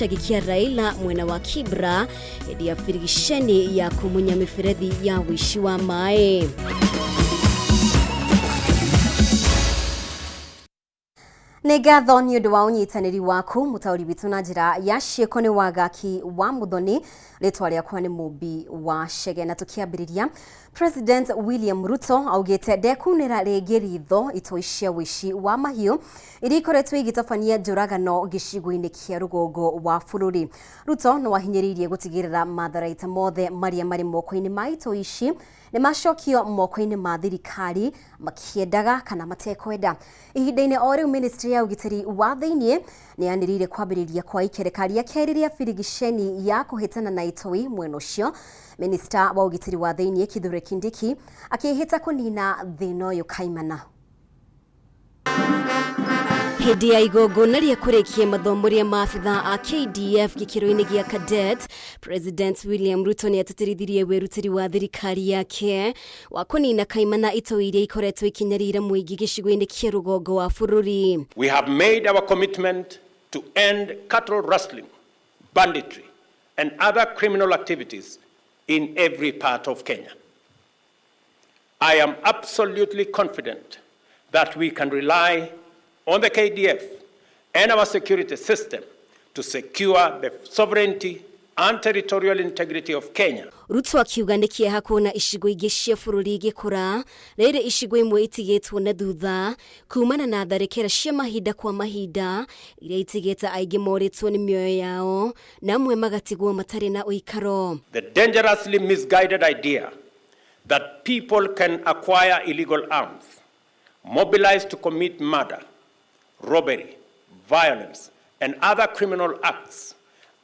Shagikia Raila mwena wa Kibra hedi ya firigisheni ya kumunya miferethi ya wishi wa mae. Negatho ni undu wa unyitaniri waku mutauri bitu na njira ya cieko ni wagaki wa muthoni ritwa riakwa ni Mumbi wa Chege. Na tukiambiriria, President William Ruto augite ndekunira ringi ritho itoi cia wishi wa mahiu iria ikoretwo igitabania njuragano gicigo-ini kia rugongo wa bururi. Ruto no wahinyiririe gutigirira matharaita mothe maria mari moko-ini ma itoi ici ni macokio moko-ini ma thirikari makiendaga kana matekwenda. Ihinda-ini o riu ministry ya ugitiri wa thiini ni yanirire kwambiriria kwa ikerekari ya keri ria firigisheni ya kuhitana na itoi mwena ucio. Minister wa ugitiri wa thiini Kithure Kindiki akihita kunina thina uyu kaimana. Hedi ya igongona ria kurikia mathomo ria maabitha a KDF gikiro-ini gia cadet, President William Ruto ni atatirithirie werutiri wa thirikari yake wa kunina kaimana itoi iria ikoretwo ikinyarira muingi gicigo-ini kia rugongo wa bururi. We have made our commitment to end cattle rustling, banditry and other criminal activities in every part of Kenya. I am absolutely confident that we can rely on the KDF and our security system to secure the sovereignty and territorial integrity of Kenya. Ruto akiuga ni kieha kuona icigo ingi cia bururi igikura riri icigo imwe itigitwo na thutha kumana na tharikira cia mahinda kwa mahinda iria itigite aingi moritwo ni mioyo yao na amwe magatigwo matari na uikaro. The dangerously misguided idea that people can acquire illegal arms, mobilize to commit murder, robbery, violence, and other criminal acts,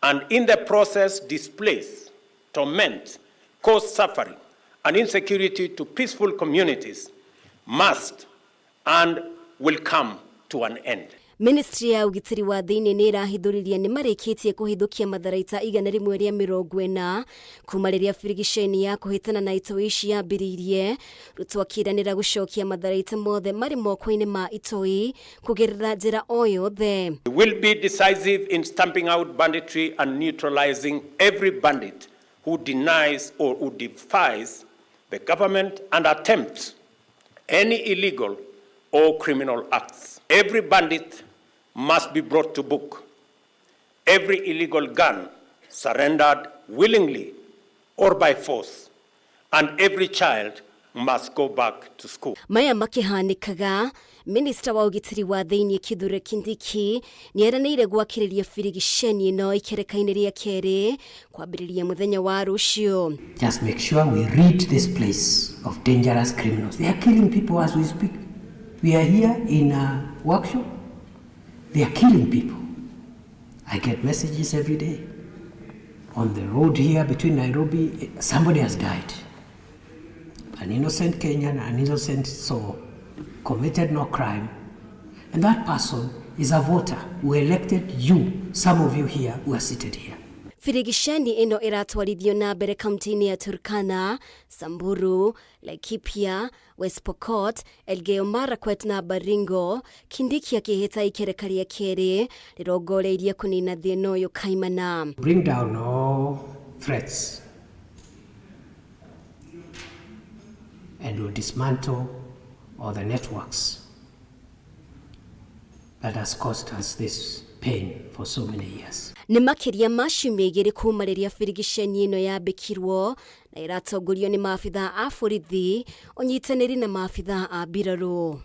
and in the process displace, torment, cause suffering and insecurity to peaceful communities must and will come to an end. Ministry ya ugitiri wa thiini ni irahithuriria ni marikitie kuhithukia matharaita igana rimwe ria 40 kuma riria firigisheni ya kuhitana na itoi ici yambiririe. Ruto akiranira gucokia matharaita mothe mari moko-ini ma itoi kugerera njira o yothe. We will be decisive in stamping out banditry and neutralizing every bandit who denies or who defies the government and attempts any illegal or criminal acts. Every bandit must be brought to book. Every illegal gun surrendered willingly or by force. And every child must go back to school. Maya makihanikaga, Minister wa ugitiri wa thiini Kithure Kindiki ni eranire gwakiriria firigisheni no ikereka-ini ria keri kwambiriria muthenya wa rucio. Just make sure we rid this place of dangerous criminals. They are killing people as we speak. We are here in a workshop. They are killing people. I get messages every day. On the road here between Nairobi, somebody has died. An innocent Kenyan, an innocent soul, committed no crime. And that person is a voter who elected you, some of you here who are seated here. Firigisheni ino iratwarithio na mbere kaunti-ini ya Turkana, Samburu, Laikipia, West Pokot, Elgeyo Marakwet na Baringo. Kindiki akihita ikereka ria keri rirongoreirie kunina thina uyu kaimana. Bring down all threats and will dismantle all the networks that has caused us this pain for so many years. Ni makiria maciumia igiri kuma riria firigisheni ino yambikirwo na iratongorio ni maabitha a borithi unyitaniri na maabitha a mbiraru.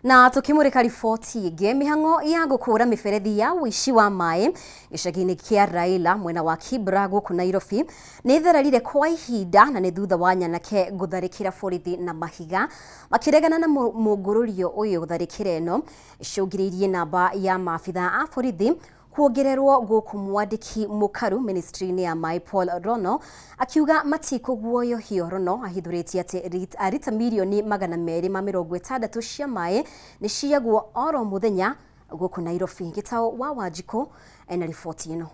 Na tukimurika riboti ingi, mihango ya gukura miferethi ya wishi wa mae gicagi-ini kia Raila mwena wa Kibra guku Nairobi ni therarire kwa ihinda na ni thutha wa nyanake gutharikira borithi na mahiga makiregana na mungururio uyu gutharikira eno icungiriirie namba ya maabitha a borithi kuongererwo guku mwandiki mukaru ministry-ini ya Mai Paul Rono akiuga matiko guoyo hio. Rono ahithuritie ati arita milioni 260 cia mai ni ciagwo oro muthenya guku Nairobi. Gitao wa Wanjiko ena riboti ino.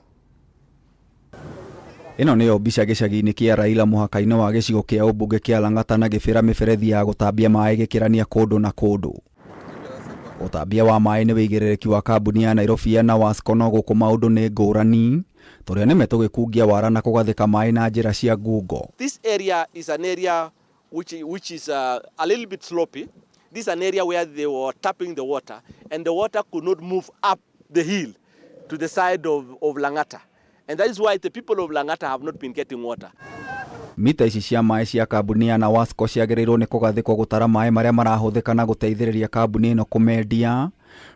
Ino niyo mbica gicagi-ini kia Raila muhaka-ini wa gicigo kia ubunge kia Lang'ata na gibira miferethi ya gutambia mai gikirania kundu na kundu. Utambia wa maĩ nĩ wĩigĩrĩrĩki wa kambuni ya Nairobi na Wasco no gũkũ maũndũ nĩ ngũrani tũrĩa nĩ metũgĩkungia wara na kũgathĩka maĩ na njĩra cia ngungo. This area is an area which is a little bit sloppy. This is an area where they were tapping the water and the water could not move up the hill to the side of Lang'ata. And that is why the people of Lang'ata have not been getting water. Mita ici cia maĩ cia kambuni ya Wasco ciagĩrĩirwo nĩ kũgathĩkwo gũtara maĩ marĩa marahũthĩka na gũteithĩrĩria kambuni ĩno kũmendia,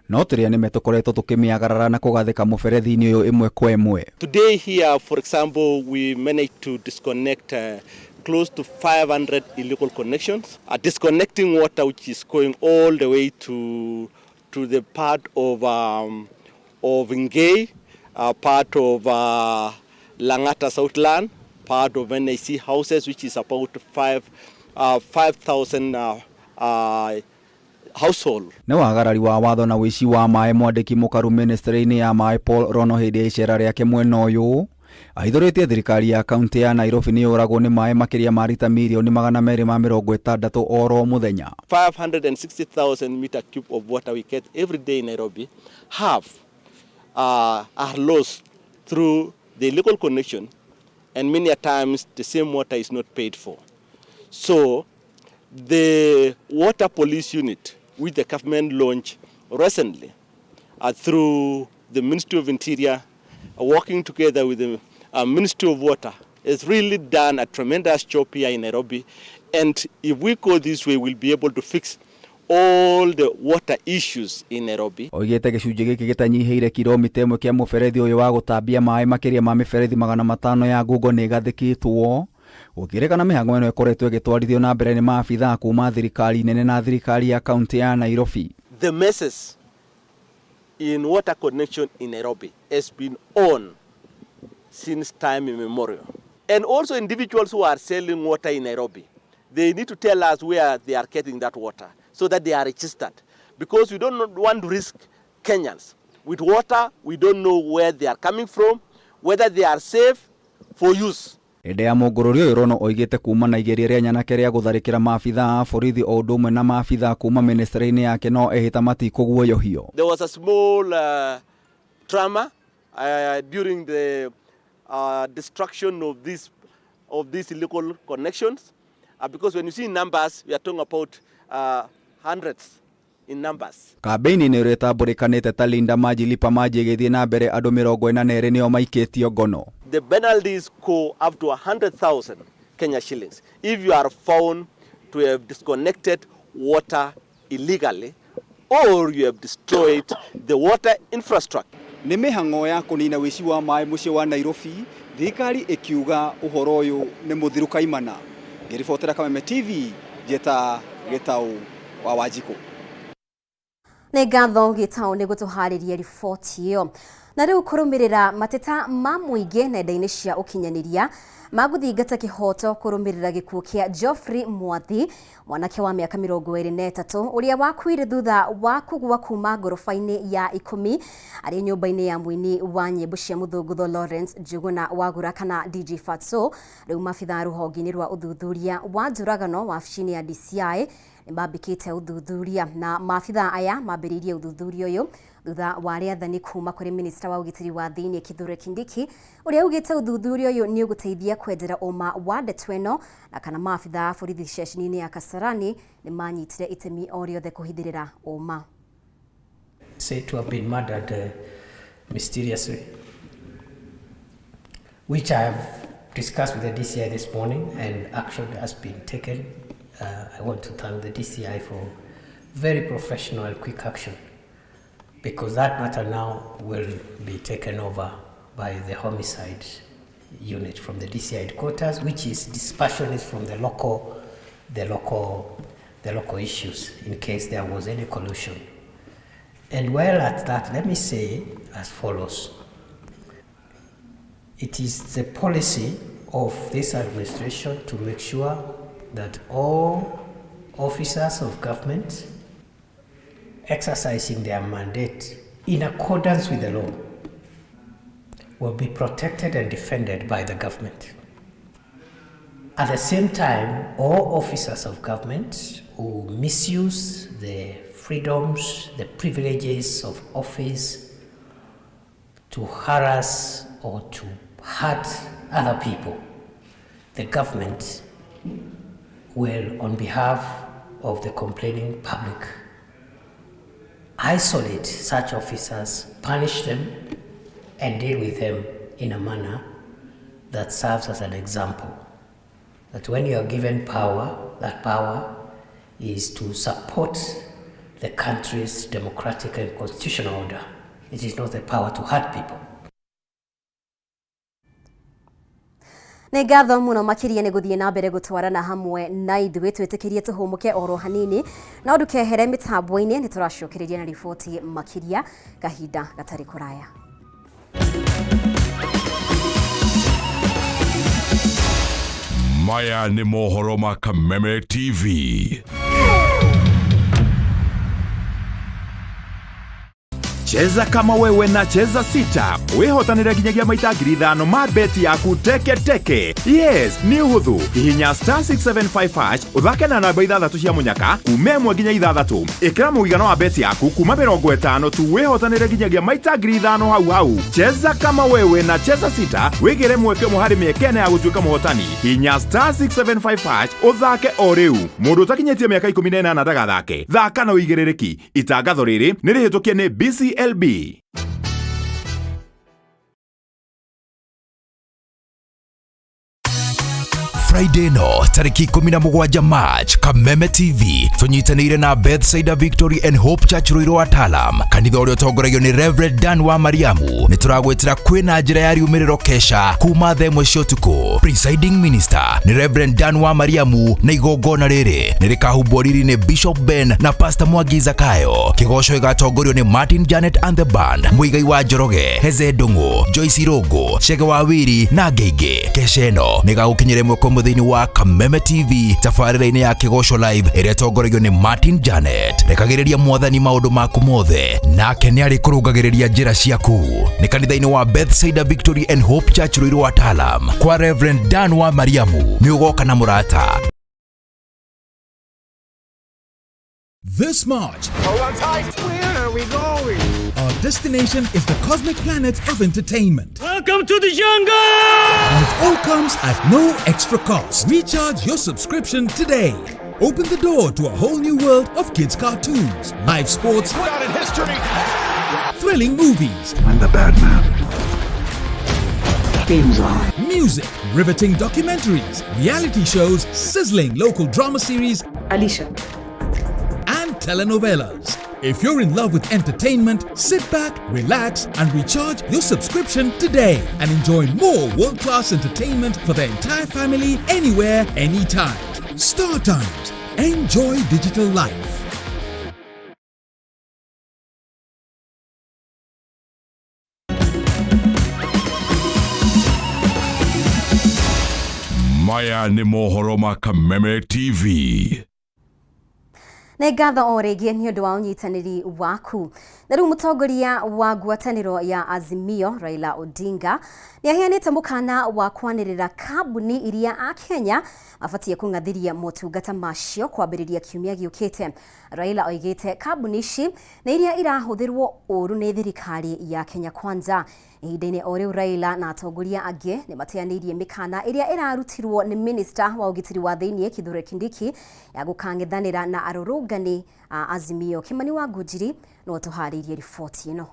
no tũrĩa nĩ metũkoretwo tũkĩmĩagarara na kũgathĩka mũberethi-inĩ ũyũ ĩmwe kwa ĩmwe. Today here, for example, we managed to disconnect close to 500 illegal connections, disconnecting water which is going all the way to the part of Ngei, part of Lang'ata Southland, part of NAC houses, which is about 5,000 household. Nĩ wagarari wa watho na wĩici wa maĩ mwandĩki mũkaru ministry-inĩ ya maĩ Paul Rono hĩndĩ ya icera rĩake mwena ũyũ ahithũrĩtie thirikari ya kaunti ya Nairobi nĩ yũragwo nĩ maĩ makĩria ma lita mirioni 260 oro mũthenya. 560,000 meter cube of water we get every day in Nairobi are lost through the illegal connection, and many a times the same water is not paid for. So the water police unit which the government launched recently through the Ministry of Interior, working together with the Ministry of Water, has really done a tremendous job here in Nairobi. And if we go this way, we'll be able to fix all the water issues in Nairobi. Oigĩte gĩcunjĩ gĩkĩ gĩtanyihĩire kilomita ĩmwe kĩa mũberethi ũyũ wa gũtambia maĩ makĩria ma mĩberethi 500 ya ngungo nĩ gathĩkĩtwo. Gũkĩrĩkana mĩhang'o ĩno ĩkoretwo ĩgĩtwarithio na mbere nĩ maabithaa kuma thirikari nene na thirikari ya kaunti ya Nairobi. The messes in water connection in Nairobi has been on since time immemorial. And also individuals who are selling water in Nairobi, they need to tell us where they are getting that water so that they are registered. Because we don't want to risk Kenyans with water. We don't know where they are coming from, whether they are safe for use. Hĩndĩ ya mũngũrũri ũyũ Rono oigĩte kuma na igeria rĩa nyanake rĩa gũtharĩkĩra maabithaa a borithi o ũndũ ũmwe na maabithaa kuma ministry-inĩ yake no ehĩta matikũguoyohio. There was a small trauma during the destruction of these illegal connections, because when you see numbers, we are talking about hundreds in numbers. Kambeini nĩ ĩrĩtambũrĩkanĩte ta Linda Maji Lipa Maji ĩgĩthiĩ na mbere andũ 42 nĩo maikĩtio ngono. The penalties go up to 100,000 Kenya shillings if you are found to have disconnected water illegally or you have destroyed the water infrastructure. Nĩ mĩhang'o ya kũnina wĩici wa maĩ mũciĩ wa Nairobi, thirikari ĩkiuga ũhoro ũyũ nĩ mũthiru kaimana. Ngĩribotera Kameme TV, Njeta Gĩtaũ wa Wanjikũ. Nĩ ngatho Gĩtaũ nĩ gũtũharĩria riboti ĩyo. Na rĩu kũrũmĩrĩra mateta ma mũingĩ nenda-inĩ cia ũkinyanĩria magũthingata kĩhoto kũrũmĩrĩra gĩkuũ kĩa Geoffrey Mwathi, mwanake wa mĩaka 23 ũrĩa wakuire thutha wa kũgũa kuma ngoroba-inĩ ya 10 arĩ nyũmba-inĩ ya mũini wa nyĩmbo cia mũthũngũtho Lawrence Njuguna Wagura kana DJ Fatso. Rĩu maabithaa rũhonge-inĩ rwa ũthuthuria wa njũragano wabici-inĩ ya DCI nĩmambĩkĩte ũthuthuria, na maabithaa aya mambĩrĩirie ũthuthuria ũyũ thutha wa rĩathani kuma kũrĩ minista wa ũgitĩri wa thĩinĩ Kithure Kindiki ũrĩa augĩte ũthuthuria ũyũ nĩ ũgũteithia kwendera ũma wa ndeto ĩno na kana maabithaa a borithi ceceni-inĩ ya Kasarani nĩ manyitire itemi o rĩothe kũhithĩrĩra ũma. Said to have been murdered mysteriously, which I have discussed with the DCI this morning and action has been taken. I want to thank the DCI for very professional and quick action, because that matter now will be taken over by the homicide unit from the DCI headquarters, which is dispassionate from the local issues in case there was any collusion. And while at that, let me say as follows. It is the policy of this administration to make sure that all officers of government exercising their mandate in accordance with the law will be protected and defended by the government. At the same time, all officers of government who misuse the freedoms, the privileges of office to harass or to hurt other people, the government will, on behalf of the complaining public, isolate such officers, punish them, and deal with them in a manner that serves as an example. That when you are given power, that power is to support the country's democratic and constitutional order. It is not the power to hurt people. Nĩ ngatho mũno makĩria nĩ gũthiĩ na mbere gũtwarana hamwe na ithuĩ twĩtĩkĩrie tũhũmũke oro hanini no ndũkehere mĩtambo-inĩ nĩ tũracokereria na riboti makĩria kahinda gatarĩ kũraya. Maya nĩ mohoro ma Kameme TV. Cheza kama wewe na cheza sita. Wehotanĩre nginyagia maita 5,000 ma beti yaku teke. Yes, ni uhuthu. Hihinya *675# uthake na namba 6 cia munyaka kuma 1 nginya 6. Ikira mũigana wa beti yaku kuma 50 tu wehotanĩre nginyagia maita 5,000 hau. Cheza kama wewe na cheza sita. Wigire mweke mũhari mĩekene ya gũtuĩka mũhotani. Hihinya *675# uthake o rĩu. Mũndũ utakinyĩtie mĩaka 18 ndagathake. Thaka na ũigĩrĩrĩki. Itangatho rĩrĩ nĩ rĩhĩtũkie nĩ BCLB. Friday no tariki 17 March Kameme TV tunyitanĩire na Bethsaida Victory and Hope Church Ruiru Atalam kanitha ũrĩa ũtongoragio nĩ Reverend Dan wa Mariamu nĩ tũragwĩtĩra kwĩna njĩra ya riumĩrĩro kesha kuma thaa 1 cia ũtukũ. Presiding minister nĩ Reverend Dan wa Mariamu na igongona rĩrĩ nĩ rĩkahumbwo riri nĩ Bishop Ben na Pastor Mwangi Zakayo. Kĩgoco gĩgatongorio nĩ Martin Janet and the Band, Muigai wa Njoroge, Heze Ndung'u, Joyce Rogo, Chege wa Wiri na Ngeige. Kesha ĩno nĩ gagũkinyĩre mweko thĩinĩ wa Kameme TV tabarĩra-inĩ ya Kĩgoco Live ĩrĩa ĩtongoragio nĩ Martin Janet. Rekagĩrĩria mwathani maũndũ maku mothe nake nĩ arĩ kũrũngagĩrĩria njĩra ciaku. Nĩ kanitha-inĩ wa Bethsaida Victory and Hope Church Ruiru Atalam kwa Reverend Dan wa Mariamu nĩ ũgoka na mũrata. This March, hold on tight. Where are we going? Our destination is the cosmic planet of entertainment. Welcome to the jungle! And it all comes at no extra cost. Recharge your subscription today. Open the door to a whole new world of kids' cartoons, live sports, thrilling movies. I'm the bad man. Game's on. Music, riveting documentaries, reality shows, sizzling local drama series, Alicia. and telenovelas. If you're in love with entertainment, sit back, relax, and recharge your subscription today and enjoy more world-class entertainment for the entire family, anywhere, anytime. Star Times. Enjoy digital life. Maya nĩ mohoro ma Kameme TV. Nĩ ngatho o rĩngĩ nĩ ũndũ wa ũnyitanĩri waku. Na rĩu mũtongoria wa ngwatanĩro ya Azimio Raila Odinga nĩ aheanĩte mũkana wa kwanĩrĩra kambuni iria a Kenya abatie kũng'athĩria motungata macio kwambĩrĩria kiumia gĩũkĩte. Raila oigĩte kambuni ici nĩ iria irahũthĩrwo ũru nĩ thirikari ya Kenya Kwanza. Ihinda-inĩ o rĩu Raila na atongoria angĩ nĩ mateanĩirie mĩkana ĩrĩa ĩrarutirwo nĩ Minister wa ũgitĩri wa thĩinĩ Kithure Kindiki ya gũkang'ethanĩra na arũrũngani a Azimio. Kimani wa Ngũnjiri no tũharĩirie riboti ĩno.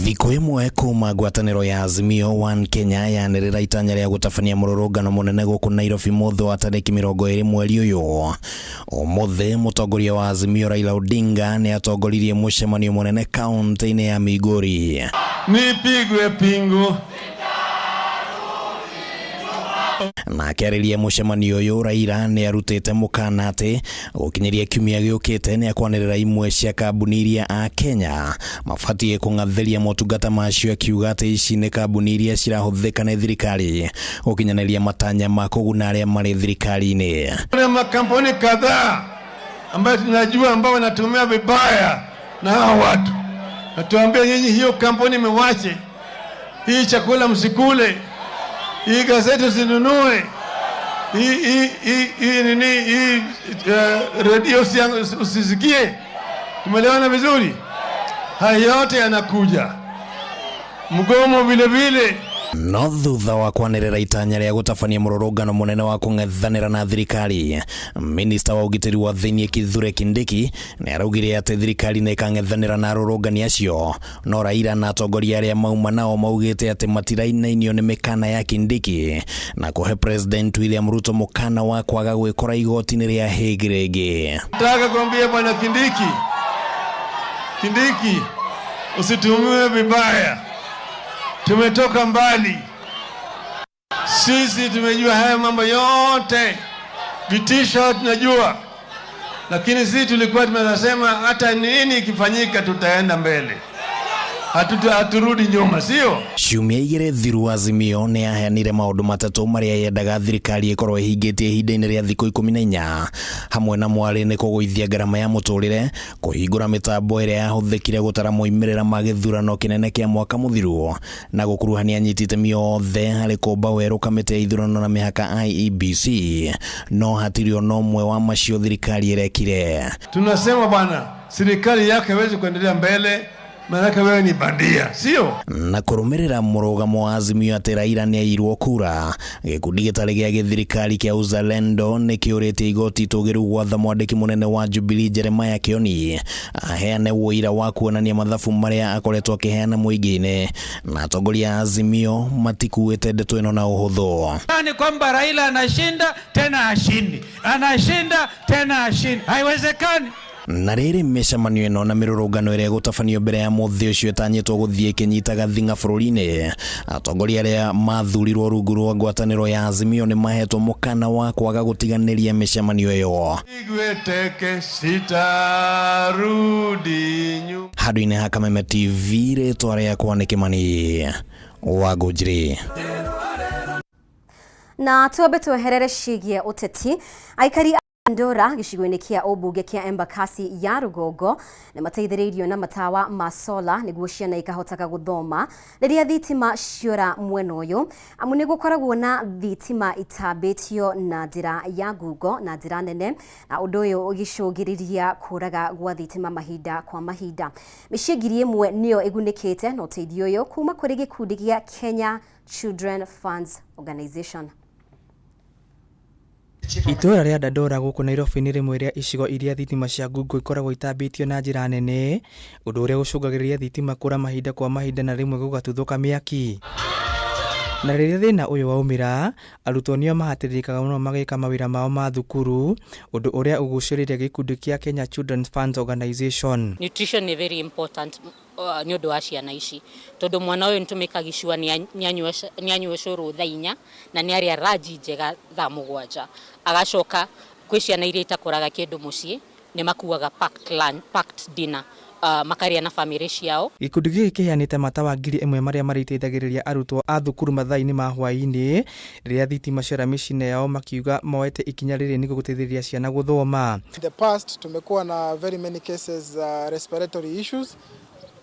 Thikũ ĩmwe kuma ngwatanĩro ya Azimio One Kenya yanĩrĩra itanya rĩa gũtabania mũrũrũngano mũnene gũkũ Nairobi mũthĩ wa tarĩki 20 mweri ũyũ. Ũmũthĩ mũtongoria wa Azimio Raila Odinga nĩ atongoririe mũcemanio mũnene kaunti-inĩ ya Migori. Nipigwe pingu. Na akĩarĩria mũcemanio ũyũ Raila nĩ arutĩte mũkana atĩ gũkinyĩria kiumia gĩũkĩte nĩ akwanĩrĩra imwe cia kambuni iria a Kenya mabatie kũng'athĩria motungata macio, akiuga atĩ ici nĩ kambuni iria cirahũthĩka nĩ thirikari gũkinyanĩria matanya ma kũguna arĩa marĩ thirikari-inĩ. Kuna makampuni kadhaa ambayo tunajua ambao wanatumia vibaya na hao watu. Natuambia nyinyi hiyo kampuni mwache. Hii chakula msikule. Hii gazeti usinunue. Hii redio usisikie. Tumeelewana vizuri? Haya yote yanakuja. Mgomo vile vile. No thutha wa kwanĩrĩra itanya rĩa gũtabania mũrũrũngano mũnene wa kũng'ethanĩra na thirikari, minista wa ũgitĩri wa thĩinĩ Kithure Kindiki nĩaraugire atĩ thirikari nĩ ĩkang'ethanĩra na arũrũngani acio, no Raila na atongoria arĩa mauma nao maugĩte atĩ matirainainio nĩ mĩkana ya Kindiki na kũhe President William Ruto mũkana wa kwaga gwĩkora igoti-inĩ rĩa Hague rĩngĩ. Nataka kuambia bwana Kindiki, usitumiwe vibaya. Tumetoka mbali. Sisi tumejua haya mambo yote. Vitisho tunajua. Lakini sisi tulikuwa tunasema hata nini ikifanyika tutaenda mbele. Haturudi nyuma, sio? Ciumia igĩrĩ thiru Azimio nĩ yaheanire maũndũ matatũ marĩa yendaga thirikari ĩkorwo ĩhingĩtie ihinda-inĩ rĩa thikũ 14, hamwe na mwarĩ nĩ kũgũithia ngarama ya mũtũrĩre, kũhingũra mĩtambo ĩrĩa yahũthĩkire gũtara moimĩrĩra ma gĩthurano kĩnene kĩa mwaka mũthiru, na gũkuruhania anyiti itemi othe harĩ kũmba werũ kamĩtĩ ya ithurano na mĩhaka IEBC, no hatirĩ ona ũmwe wa macio thirikari ĩrekire. Tunasema bwana, serikali yake haiwezi kuendelea mbele. Manake wewe ni bandia, sio? Na kũrũmĩrĩra mũrũgamo wa Azimio atĩ Raila nĩ airwo kura, gĩkundi gĩtarĩ gĩa gĩthirikari kĩa Uzalendo nĩ kĩũrĩtie igoti itũgĩru gwatha mwandĩki mũnene wa Jubilee Jeremiah Kioni aheane wũira wa kuonania mathabu marĩa akoretwo akĩheana mũingĩ-inĩ, na atongoria Azimio matikuĩte ndeto ĩno na ũhũthũ. Ni kwamba Raila anashinda tena ashindi, anashinda tena ashindi, haiwezekani. Na rĩrĩ mĩcemanio ĩno na mĩrũrũngano ĩrĩa gũtabanio mbere ya mũthĩ ũcio ĩtanyĩtwo gũthiĩ ĩkĩnyitaga thing'a bũrũri-inĩ, atongoria arĩa mathurirwo rungu rwa ngwatanĩro ya Azimio nĩ mahetwo mũkana wa kwaga gũtiganĩria mĩcemanio ĩyo. Handũ-inĩ ha Kameme TV, rĩtwa rĩakwa nĩ Kĩmani wa Ngũnjiri. Na tuambe tweherere ciĩgiĩ ũteti. Aikari Ndora gĩcigo-inĩ kĩa ũmbunge kĩa Embakasi ya Rugongo nĩ mateithĩrĩirio na matawa ma solar nĩguo ciana ikahotaga gũthoma rĩrĩa thitima ciora mwena ũyũ, amu nĩ gũkoragwo na thitima itambĩtio na njĩra ya ngungo na njĩra nene, na ũndũ ũyũ ũgĩcũngĩrĩria kũraga gwa thitima mahinda kwa mahinda. Mĩciĩ ngiri ĩmwe nĩyo ĩgunĩkĩte na ũteithio ũyũ kuma kũrĩ gĩkundi gĩa Kenya Children Funds Organization. Itũra rĩa Dandora gũkũ Nairobi nĩ rĩmwe rĩa icigo iria thitima cia ngungo ikoragwo itambĩtio na njĩra nene, ũndũ ũrĩa ũcũngagĩrĩria thitima kũra mahinda kwa mahinda na rĩmwe gũgatuthũka mĩaki. Na rĩrĩa thĩna ũyũ waumĩra, arutwo nĩo mahatĩrĩrĩkaga mũno magĩka mawĩra mao ma thukuru, ũndũ ũrĩa ũgucĩrĩria gĩkundi kĩa Kenya Children Funds Organization. Nutrition is very important nĩ ũndũ wa ciana ici, tondũ mwana ũyũ nĩtũmĩkaga icua nĩanyua cũrũ thaa 4 na nĩarĩa ranji njega thaa 7, agacoka kwĩ ciana iria itakũraga kĩndũ mũciĩ nĩ makuaga packed dinner makarĩa na family ciao. Gĩkundi gĩkĩ kĩheanĩte matawa 1000 marĩa marĩteithagĩrĩria arutwo a thukuru mathaa-inĩ ma hwaĩ-inĩ rĩrĩa thitima ciora mĩciĩ-inĩ yao, makiuga moete ikinya rĩrĩ nĩguo gũteithĩrĩria ciana gũthoma. In the past tumekuwa na very many cases respiratory issues,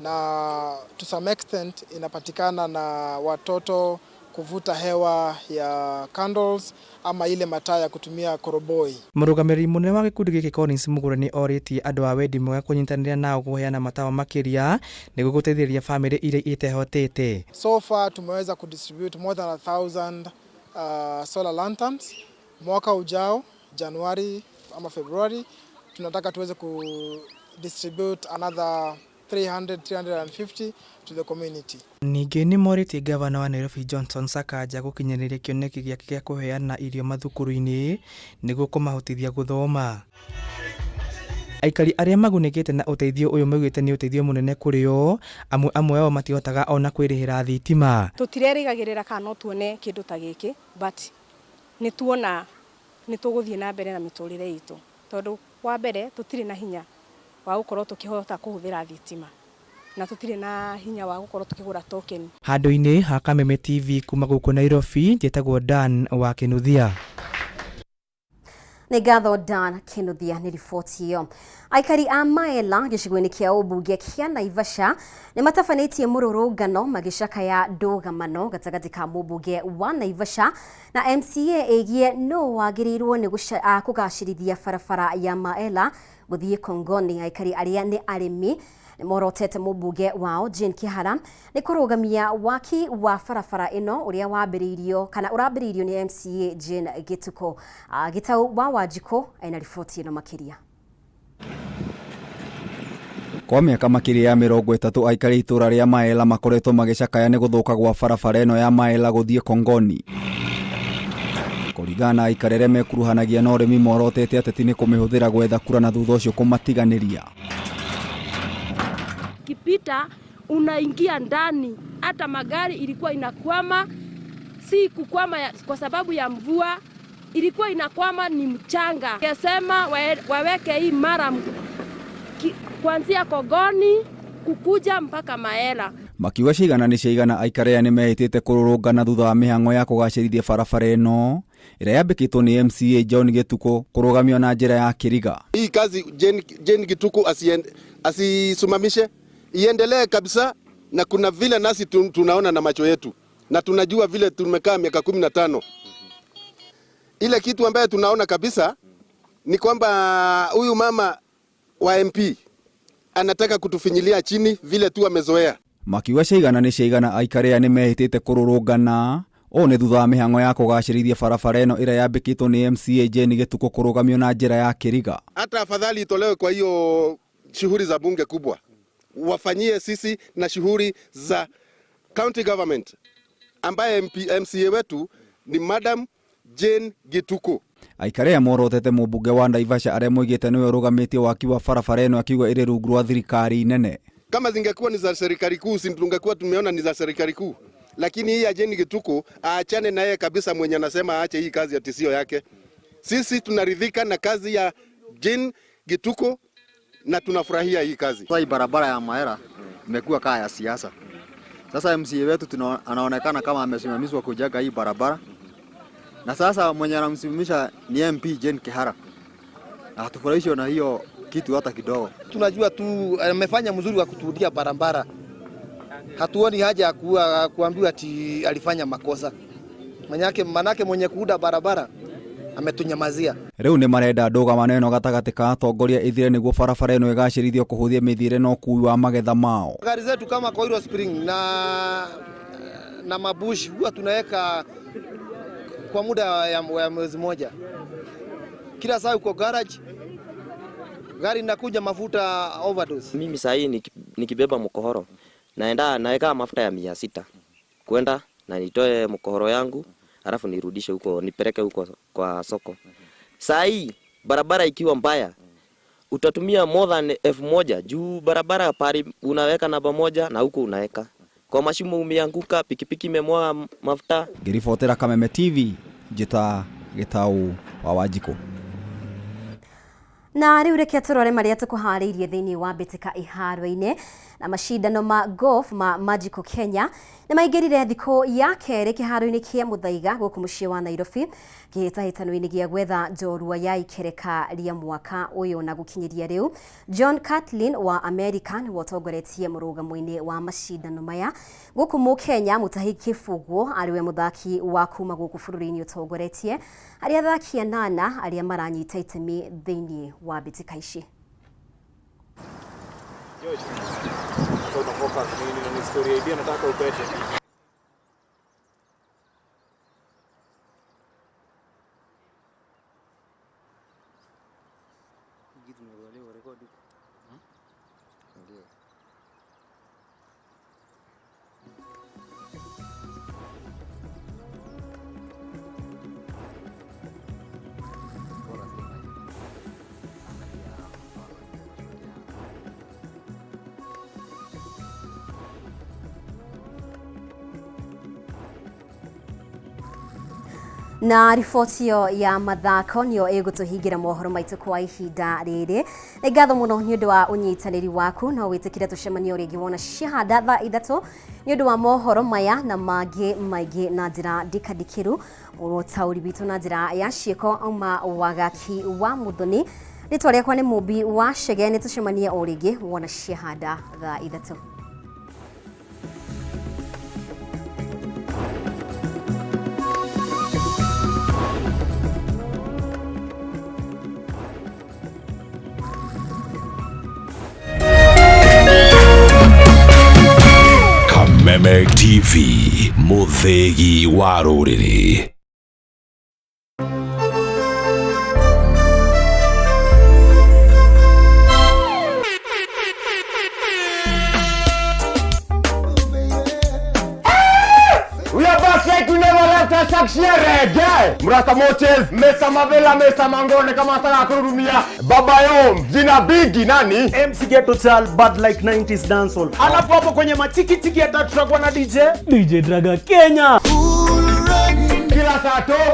na to some extent inapatikana na watoto kuvuta hewa ya candles ama ile mataa ya kutumia koroboi. Mũrũgamĩrĩri mũnene wa gĩkundi gĩkĩ Collins Mugure nĩ orĩtie andũ a wendi mwega kũnyitanĩra nao kũheana matawa makĩria nĩguo gũteithĩrĩria family iria itehotete. So far tumeweza kudistribute more than 1000 solar lanterns. Mwaka ujao Januari ama February tunataka tuweze kudistribute another 350 to the community. Ningĩ nĩ morĩtie gavana wa Nairobi Johnson Sakaja gũkinyĩrĩria kĩoneki gĩake gĩa kũheana irio mathukuru-inĩ nĩguo kũmahotithia gũthoma. Aikari arĩa magunĩkĩte na ũteithio ũyũ maugĩte nĩ ũteithio mũnene kũrĩ o, amwe ao matihotaga ona kwĩrĩhĩra thitima. Tũtirerĩgagĩrĩra kana no tuone kĩndũ ta gĩkĩ, but nĩ tuona nĩ tũgũthiĩ na mbere na mĩtũrĩre itũ, tondũ wa mbere tũtirĩ na hinya wa gũkorwo tũkĩhota kũhũthĩra thitima na tũtirĩ na hinya wa gũkorwo tũkĩgũra token. Handũ-inĩ ha Kameme TV kuma gũkũ Nairobi, njĩtagwo Dan wa Kĩnuthia. Nĩ ngatho Dan Kinuthia nĩ riboti ĩyo. Aikari a Maela gĩcigo-inĩ kĩa ũmbunge kĩa Naivasha nĩ matabanĩtie mũrũrũngano magĩcakaya ndũgamano gatagatĩ ka mũmbunge wa Naivasha na MCA ĩgiĩ nũ wagĩrĩirwo nĩ kũgacĩrithia barabara ya Maela gũthiĩ Kongoni. Aikari arĩa nĩ arĩmi nĩ morotete mũmbunge wao Jane Kihara nĩ kũrũgamia waki wa barabara ĩno ũrĩa ũrambĩrĩirio nĩ MCA Jane Gĩtuko. Gĩtaũ wa Wanjikũ ena riboti ĩno makĩria. Kwa mĩaka makĩria ya 30 aikari itũra rĩa Maela makoretwo magĩcakaya nĩ gũthũka gwa barabara ĩno ya Maela gũthiĩ Kongoni. Kũringana na aikari arĩa mekuruhanagia na ũrĩmi morotete ateti nĩ kũmĩhũthĩra gwetha kura na thutha ũcio kũmatiganĩria. Kipita unaingia ndani, hata magari ilikuwa inakwama, si kukwama kwa sababu ya mvua, ilikuwa inakwama ni mchanga. Kesema waweke hii mara kuanzia Kongoni kukuja mpaka Maela. Makiuga cigana nĩ cigana aikari aya nĩ mehĩtĩte kũrũrũngana thutha wa mĩhang'o ya kũgacĩrithia barabara ĩno ĩrĩa yambĩkĩtwo nĩ MCA John Gĩtuko kũrũgamio na njĩra ya kĩriga. Hii kazi Jane Gĩtuko asisimamishe, iendelee kabisa, na kuna vile nasi tunaona na macho yetu na tunajua vile tumekaa miaka 15. Ile kitu ambaye tunaona kabisa ni kwamba huyu mama wa MP anataka kutufinyilia chini vile tu amezoea. Makiuga cigana nĩ cigana aikari aya nĩ mehĩtĩte kũrũrũngana o nĩ thutha wa mĩhang'o ya kũgacĩrithia barabara ĩno ĩrĩa yambĩkĩtwo nĩ MCA Jane Gĩtuko kũrũgamio na njĩra ya kĩriga. Hata afadhali itolewe kwa hiyo shughuli za bunge kubwa, wafanyie sisi na shughuli za county government ambaye MCA wetu ni Madam Jane Gĩtuko. Aikari aya morotete mũmbunge wa Naivasha arĩa moigĩte nĩwe ũrũgamĩtie waki wa barabara ĩno akiuga ĩrĩ rungu rwa thirikari nene. Kama zingekuwa ni za serikali kuu, si tungekuwa tumeona ni za serikali kuu, lakini hii ya Jane Gĩtuko aachane na yeye kabisa. Mwenye anasema aache hii kazi ya tisio yake. Sisi tunaridhika na kazi ya Jane Gĩtuko na tunafurahia hii kazi. Hii barabara ya Maela imekuwa kaya ya siasa. Sasa MCA wetu anaonekana kama amesimamishwa kujenga hii barabara. Na sasa mwenye anamsimamisha ni MP Jane Kihara. Hatufurahishwi na hiyo kitu hata kidogo. Tunajua tu amefanya mzuri wa kutudia barabara. Hatuoni haja ya kuambiwa ati alifanya makosa. Manake mwenye kuuda barabara ametunyamazia. Rĩu nĩ marenda ndũgamano ĩno gatagatĩ ka atongoria ithire nĩguo barabara ĩno ĩgacĩrithio kũhũthia mĩthiĩre na ũkui wa magetha mao. Gari zetu kama Koiro Spring na Mabushi huwa tunaweka kwa muda ya mwezi moja. Kila saa uko garage, gari inakuja mafuta overdose. Mimi saa hii nikibeba mkohoro naenda naweka mafuta ya 600 kwenda na nitoe mkohoro yangu alafu nirudishe huko nipeleke huko kwa soko. Saa hii barabara ikiwa mbaya utatumia more than 1000 juu barabara pari unaweka namba moja na huko unaweka kwa mashimo umeanguka, pikipiki imemwaga mafuta. Ngiribotera Kameme TV, njita Gĩtaũ wa Wanjikũ. Na rĩu reke tũrore marĩa tũkũharĩirie thĩinĩ wa mbĩtĩka iharo-inĩ na macindano ma golf ma Magical Kenya nĩ maingĩrire thikũ ya kerĩ kĩharo-inĩ kĩa Mũthaiga gũkũ mũciĩ wa Nairobi kĩhĩtahĩtano-inĩ gĩa gwetha njorua ya ikereka rĩa mwaka ũyũ. Na gũkinyĩria rĩu John Catlin wa America nĩwe ũtongoretie mũrũgamo-inĩ wa macindano maya. Gũkũ Mũkenya Mutahi Kĩbũgũ arĩwe mũthaki wa kuma gũkũ bũrũri-inĩ ũtongoretie harĩ athaki 8 arĩa maranyita itemi thĩinĩ wa mbĩtĩka ici. Na riboti yo ya mathako niyo igutuhingira mohoro maitu kwa ihinda riri. Ngatho muno ni undu wa unyitaniri waku na witikire tucemania ringi wona shahada thaa 3 ni undu wa mohoro maya na mangi maingi na njira ndikadikiru utauri bitu na njira ya ciiko auma wagaki wa Muthoni. Ritwa riakwa ni Mubi wa Shege, ni tucemania o ringi wona shahada thaa 3. Kameme TV, muthegi wa ruriri. We are back like we never left us again. Mrasta Moches, Mesa Mavela, Mesa Mangone kama sana kurumia. Baba Yom, jina bigi nani? MC Ghetto Chal, bad like 90s dancehall. Alafu hapo kwenye matiki tiki atatutakuwa na DJ Draga Kenya. Kila saa